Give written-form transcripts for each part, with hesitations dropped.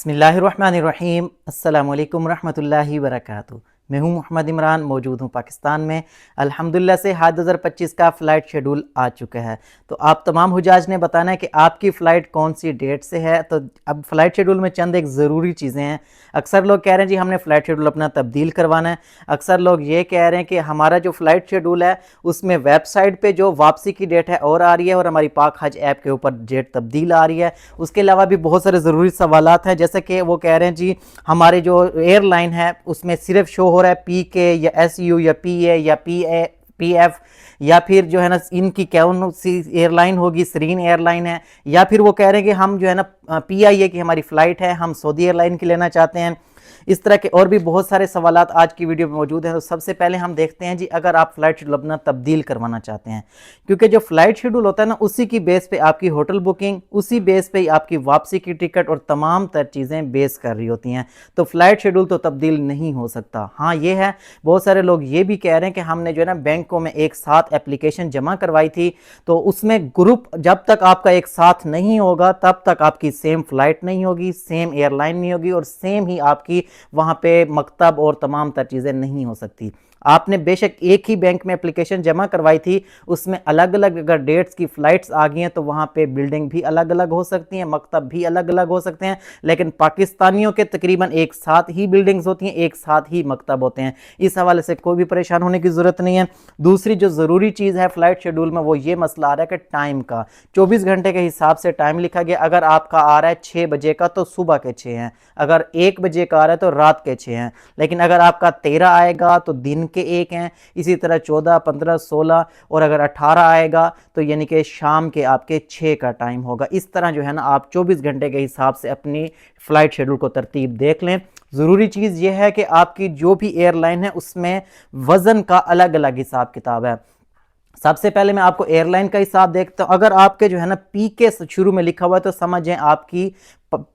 बिस्मिल्लाहिर्रहमानिर्रहीम अस्सलामु अलैकुम रहमतुल्लाहि वबरकातुहू। मैं हूं मोहम्मद इमरान, मौजूद हूं पाकिस्तान में। अल्हम्दुलिल्लाह से हज 2025 का फ़्लाइट शेड्यूल आ चुका है। तो आप तमाम हुजाज ने बताना है कि आपकी फ़्लाइट कौन सी डेट से है। तो अब फ़्लाइट शेड्यूल में चंद एक ज़रूरी चीज़ें हैं। अक्सर लोग कह रहे हैं जी हमने फ़्लाइट शेड्यूल अपना तब्दील करवाना है। अक्सर लोग ये कह रहे हैं कि हमारा जो फ़्लाइट शेड्यूल है उसमें वेबसाइट पर जो वापसी की डेट है और आ रही है और हमारी पाक हज ऐप के ऊपर डेट तब्दील आ रही है। उसके अलावा भी बहुत सारे ज़रूरी सवालात हैं, जैसे कि वो कह रहे हैं जी हमारे जो एयरलाइन है उसमें सिर्फ शो हो रहा है PK या SU या PA या PF, या फिर जो है ना इनकी कौन सी एयरलाइन होगी, सरीन एयरलाइन है, या फिर वो कह रहे हैं कि हम जो है ना PIA की हमारी फ़्लाइट है, हम सऊदी एयरलाइन की लेना चाहते हैं। इस तरह के और भी बहुत सारे सवालात आज की वीडियो में मौजूद हैं। तो सबसे पहले हम देखते हैं जी अगर आप फ़्लाइट शेड्यूल अपना तब्दील करवाना चाहते हैं, क्योंकि जो फ़्लाइट शेड्यूल होता है ना उसी की बेस पे आपकी होटल बुकिंग, उसी बेस पे आपकी वापसी की टिकट और तमाम तर चीज़ें बेस कर रही होती हैं। तो फ़्लाइट शेड्यूल तो तब्दील नहीं हो सकता। हाँ ये है, बहुत सारे लोग ये भी कह रहे हैं कि हमने जो है ना बैंकों में एक साथ एप्लीकेशन जमा करवाई थी, तो उसमें ग्रुप जब तक आपका एक साथ नहीं होगा तब तक आपकी सेम फ़्लाइट नहीं होगी, सेम एयरलाइन नहीं होगी और सेम ही आपकी वहाँ पे मकतब और तमाम तर चीज़ें नहीं हो सकती। आपने बेशक एक ही बैंक में एप्लीकेशन जमा करवाई थी, उसमें अलग अलग अगर डेट्स की फ़्लाइट्स आ गई हैं तो वहाँ पे बिल्डिंग भी अलग अलग हो सकती हैं, मकतब भी अलग अलग हो सकते हैं, लेकिन पाकिस्तानियों के तकरीबन एक साथ ही बिल्डिंग्स होती हैं, एक साथ ही मकतब होते हैं। इस हवाले से कोई भी परेशान होने की ज़रूरत नहीं है। दूसरी जो ज़रूरी चीज़ है फ़्लाइट शेड्यूल में वो ये मसला आ रहा है कि टाइम का 24 घंटे के हिसाब से टाइम लिखा गया। अगर आपका आ रहा है 6 बजे का तो सुबह के 6 हैं, अगर 1 बजे का आ रहा है तो रात के 6 हैं, लेकिन अगर आपका 13 आएगा तो दिन के 1 हैं, इसी तरह 14, 15, 16 और अगर 18 आएगा तो यानी कि शाम के आपके 6 का टाइम होगा। इस तरह जो है ना आप 24 घंटे के हिसाब से अपनी फ़्लाइट शेड्यूल को तरतीब देख लें। ज़रूरी चीज़ यह है कि आपकी जो भी एयरलाइन है उसमें वज़न का अलग अलग हिसाब किताब है। सबसे पहले मैं आपको एयरलाइन का हिसाब देखता हूं। अगर आपके जो है ना PK शुरू में लिखा हुआ है तो समझें आपकी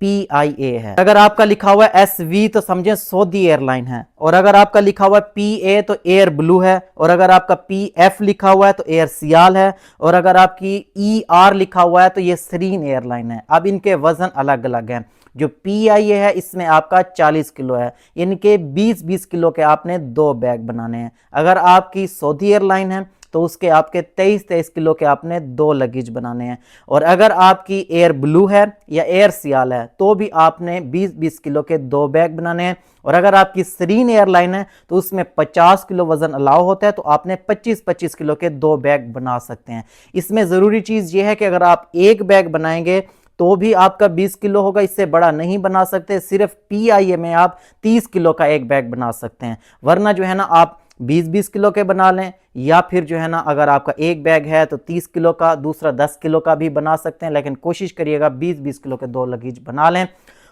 PIA है। अगर आपका लिखा हुआ है SV तो समझें सऊदी एयरलाइन है, और अगर आपका लिखा हुआ है PA तो एयर ब्लू है, और अगर आपका PF लिखा हुआ है तो एयर सियाल है, और अगर आपकी ER लिखा हुआ है तो ये सरीन एयरलाइन है। अब इनके वजन अलग अलग हैं। जो PIA है इसमें आपका 40 किलो है, यानी कि 20-20 किलो के आपने 2 बैग बनाने हैं। अगर आपकी सऊदी एयरलाइन है तो उसके आपके 23-23 किलो के आपने 2 लगेज बनाने हैं, और अगर आपकी एयर ब्लू है या एयर सियाल है तो भी आपने 20-20 किलो के 2 बैग बनाने हैं, और अगर आपकी सरीन एयरलाइन है तो उसमें 50 किलो वजन अलाउ होता है तो आपने 25-25 किलो के 2 बैग बना सकते हैं। इसमें ज़रूरी चीज़ यह है कि अगर आप एक बैग बनाएंगे तो भी आपका 20 किलो होगा, इससे बड़ा नहीं बना सकते। सिर्फ PIA में आप 30 किलो का एक बैग बना सकते हैं, वरना जो है ना आप 20-20 किलो के बना लें, या फिर जो है ना अगर आपका एक बैग है तो 30 किलो का, दूसरा 10 किलो का भी बना सकते हैं, लेकिन कोशिश करिएगा 20-20 किलो के 2 लगेज बना लें।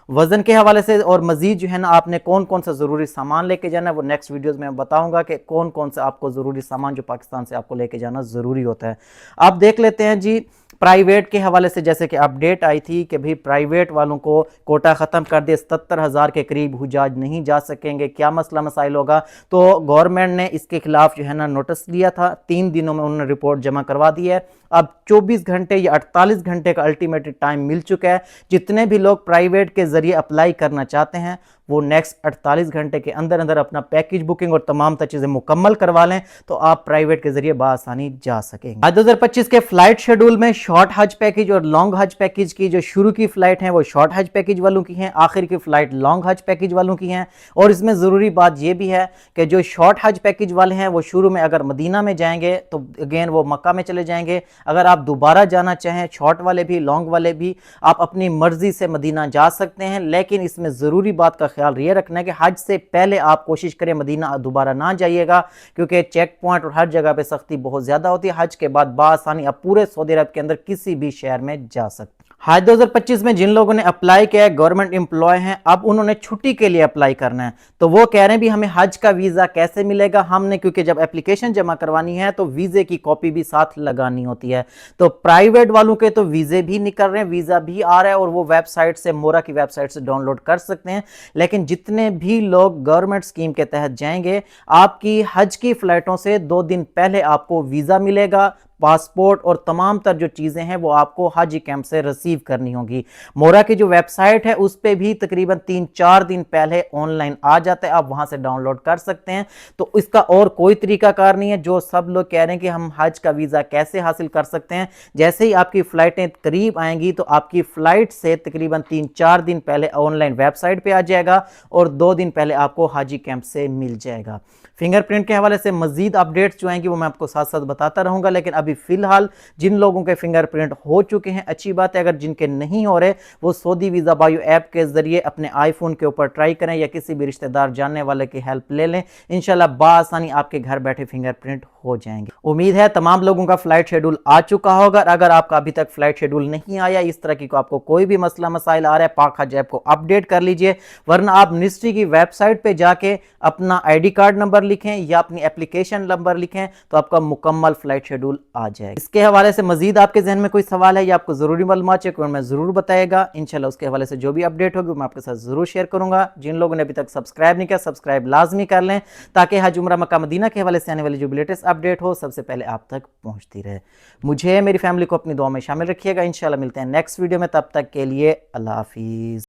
वज़न के हवाले से और मज़ीद जो है ना आपने कौन कौन सा ज़रूरी सामान लेके जाना है वो नेक्स्ट वीडियोस में बताऊंगा कि कौन कौन सा आपको ज़रूरी सामान जो पाकिस्तान से आपको लेके जाना ज़रूरी होता है। आप देख लेते हैं जी प्राइवेट के हवाले से, जैसे कि अपडेट आई थी कि भाई प्राइवेट वालों को कोटा ख़त्म कर दे, 77,000 के करीब हुजाज नहीं जा सकेंगे, क्या मसला मसाइल होगा। तो गवर्नमेंट ने इसके खिलाफ जो है ना नोटिस लिया था, 3 दिनों में उन्होंने रिपोर्ट जमा करवा दी है। अब 24 घंटे या 48 घंटे का अल्टीमेट टाइम मिल चुका है। जितने भी लोग प्राइवेट के ज़रिए अप्लाई करना चाहते हैं वो नेक्स्ट 48 घंटे के अंदर अंदर अपना पैकेज बुकिंग और तमाम चीज़ें मुकम्मल करवा लें तो आप प्राइवेट के जरिए बआसानी जा सकेंगे। आज 2025 के फ्लाइट शेड्यूल में शॉर्ट हज पैकेज और लॉन्ग हज पैकेज की जो शुरू की फ्लाइट है वो शॉर्ट हज पैकेज वालों की हैं, आखिर की फ्लाइट लॉन्ग हज पैकेज वालों की हैं। और इसमें ज़रूरी बात यह भी है कि जो शॉर्ट हज पैकेज वाले हैं वो शुरू में अगर मदीना में जाएंगे तो अगेन वो मक्का में चले जाएंगे। अगर आप दोबारा जाना चाहें, शॉर्ट वाले भी लॉन्ग वाले भी, आप अपनी मर्जी से मदीना जा सकते हैं, लेकिन इसमें ज़रूरी बात का ख्याल ये रखना है कि हज से पहले आप कोशिश करें मदीना दोबारा ना जाइएगा, क्योंकि चेक पॉइंट और हर जगह पे सख्ती बहुत ज़्यादा होती है। हज के बाद बासानी आप पूरे सऊदी अरब के अंदर किसी भी शहर में जा सकते हैं। हज 2025 में जिन लोगों ने अप्लाई किया है गवर्नमेंट एम्प्लॉय हैं, अब उन्होंने छुट्टी के लिए अप्लाई करना है, तो वो कह रहे हैं भी हमें हज का वीज़ा कैसे मिलेगा। हमने क्योंकि जब एप्लीकेशन जमा करवानी है तो वीज़े की कॉपी भी साथ लगानी होती है। तो प्राइवेट वालों के तो वीज़े भी निकल रहे हैं, वीज़ा भी आ रहा है और वो वेबसाइट से, मोरा की वेबसाइट से डाउनलोड कर सकते हैं। लेकिन जितने भी लोग गवर्नमेंट स्कीम के तहत जाएंगे, आपकी हज की फ़्लाइटों से 2 दिन पहले आपको वीज़ा मिलेगा, पासपोर्ट और तमाम तर जो चीज़ें हैं वो आपको हाजी कैंप से रिसीव करनी होगी। मोरा की जो वेबसाइट है उस पर भी तकरीबन 3-4 दिन पहले ऑनलाइन आ जाता है, आप वहाँ से डाउनलोड कर सकते हैं। तो इसका और कोई तरीकाकार नहीं है। जो सब लोग कह रहे हैं कि हम हज का वीज़ा कैसे हासिल कर सकते हैं, जैसे ही आपकी फ़्लाइटें करीब आएंगी तो आपकी फ़्लाइट से तकरीबन 3-4 दिन पहले ऑनलाइन वेबसाइट पे आ जाएगा और 2 दिन पहले आपको हाजी कैंप से मिल जाएगा। फिंगरप्रिंट के हवाले से मजीद अपडेट्स जो आएंगी वो मैं आपको साथ साथ बताता रहूँगा, लेकिन अभी फ़िलहाल जिन लोगों के फिंगरप्रिंट हो चुके हैं अच्छी बात है, अगर जिनके नहीं हो रहे वो सऊदी वीज़ा बायो ऐप के ज़रिए अपने आईफोन के ऊपर ट्राई करें या किसी भी रिश्तेदार जानने वाले की हेल्प ले लें। इंशाल्लाह बाआसानी आपके घर बैठे फिंगरप्रिंट हो जाएंगे। उम्मीद है तमाम लोगों का फ़्लाइट शेड्यूल आ चुका होगा। अगर आपका अभी तक फ़्लाइट शेड्यूल नहीं आया, इस तरह की आपको कोई भी मसला मसाइल आ रहा है, पाक हज ऐप को अपडेट कर लीजिए, वरना आप मिनिस्ट्री की वेबसाइट पे जाके अपना आईडी कार्ड नंबर लिखें या अपनी एप्लीकेशन नंबर लिखें तो आपका मुकम्मल फ़्लाइट शेड्यूल आ जाएगा। इसके हवाले से मजीद आपके जहन में कोई सवाल है या आपको ज़रूरी मालूमात चाहिए, कमेंट में ज़रूर बताएगा। इंशाल्लाह उसके हवाले से जो भी अपडेट होगी मैं आपके साथ ज़रूर शेयर करूंगा। जिन लोगों ने अभी तक सब्सक्राइब नहीं किया, सब्सक्राइब लाजमी कर लें ताकि हज उम्रा मक्का मदीना के हवाले से आने वाली जो भी लेटेस्ट अपडेट हो सबसे पहले आप तक पहुंचती रहे। मुझे मेरी फैमिली को अपनी दुआ में शामिल रखिएगा। इंशाल्लाह मिलते हैं नेक्स्ट वीडियो में, तब तक के लिए अल्लाह हाफिज़।